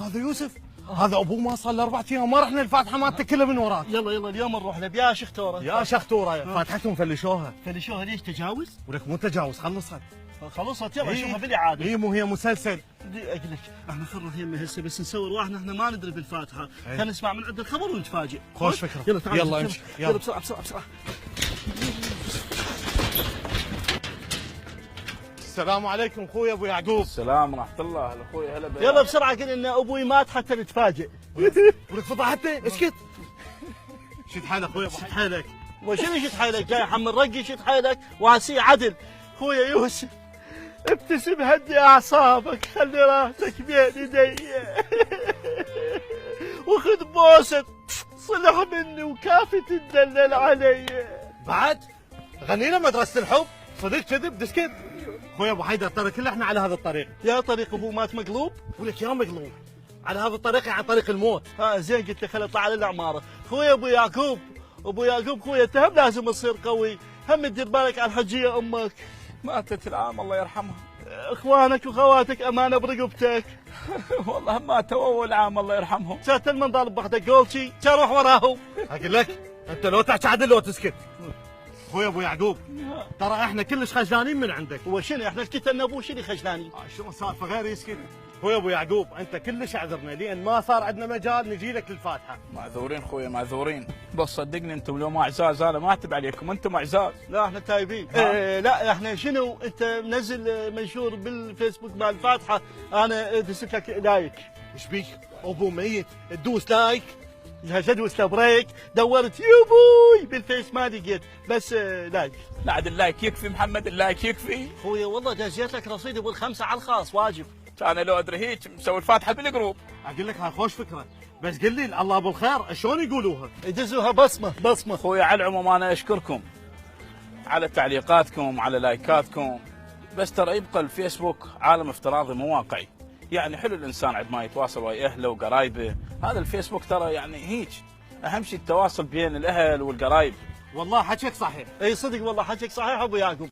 هذا يوسف، هذا ابوه ما صار له 4 ايام ما رحنا الفاتحه مالته كلها من وراك. يلا اليوم نروح له يا شختوره. يا شختوره فاتحتهم فلشوها. فلشوها ليش تجاوز؟ ولك مو تجاوز خلصت. خلصت يلا شوفها بالاعاده. هي مو هي مسلسل. اقول لك احنا خلنا يمه هسه بس نصور واحنا احنا ما ندري بالفاتحه، خلينا نسمع من عند الخبر ونتفاجئ. خوش فكره. يلا تعال يلا امشي يلا بسرعه. السلام عليكم اخوي ابو يعقوب. السلام ورحمة الله. هلا اخوي هلا بك. يلا بسرعه قل ان ابوي مات حتى نتفاجئ. ولك فضحتني اسكت. شد حالك اخوي ابو حيلك وشنو شد حيلك؟ جاي حمل رقي شد حيلك وعسي عدل. اخويا يوسف ابتسم هدي اعصابك خلي راسك بين ايدي وخذ بوسه صلح مني وكافي تدلل علي. بعد غنينا مدرسه الحب صدق كذب دسكت. اخوي ابو حيدر ترى كل احنا على هذا الطريق. يا طريق ابوه مات مقلوب؟ ولك يا مقلوب على هذا الطريق عن طريق الموت. زين قلت لك خلي اطلع على العماره. اخوي ابو يعقوب اخوي انت هم لازم تصير قوي، هم تدير بالك على الحجيه امك. ماتت العام الله يرحمها. اخوانك واخواتك امانه برقبتك. والله ماتوا اول عام الله يرحمهم. كانت من ضارب باخذك قولشي كان روح وراهم. اقول لك انت لو تحكي عدل لو تسكت. اخوي ابو يعقوب ترى احنا كلش خجلانين من عندك. هو شنو احنا قلت ان ابوه شنو خجلاني؟ شنو صار فغير يسكت. اخوي ابو يعقوب انت كلش اعذرنا لان ما صار عندنا مجال نجي لك للفاتحه. معذورين اخوي معذورين، بس صدقني انتم لو ما اعزاز انا ما اعتب عليكم، انتم اعزاز. لا احنا تايبين. لا احنا شنو انت منزل منشور بالفيسبوك مع الفاتحه انا دست لك لايك. ايش بيك؟ ابو ميت تدوس لايك؟ ادوس بريك دورت يبوي بالفيس ما لقيت بس لايك. لا عاد اللايك يكفي محمد، اللايك يكفي. اخوي والله دزيت لك رصيد ابو ال5 على الخاص واجب. انا لو ادري هيك مسوي الفاتحه بالجروب. اقول لك هاي خوش فكره بس قل لي الله بالخير شلون يقولوها؟ يدزوها بصمه. اخوي على العموم انا اشكركم على تعليقاتكم على لايكاتكم، بس ترى يبقى الفيسبوك عالم افتراضي مو واقعي. يعني حلو الانسان عند ما يتواصل ويا اهله وقرايبه، هذا الفيسبوك ترى يعني هيك اهم شيء التواصل بين الاهل والقرايب. والله حكيك صحيح. اي صدق والله حكيك صحيح ابو يعقوب.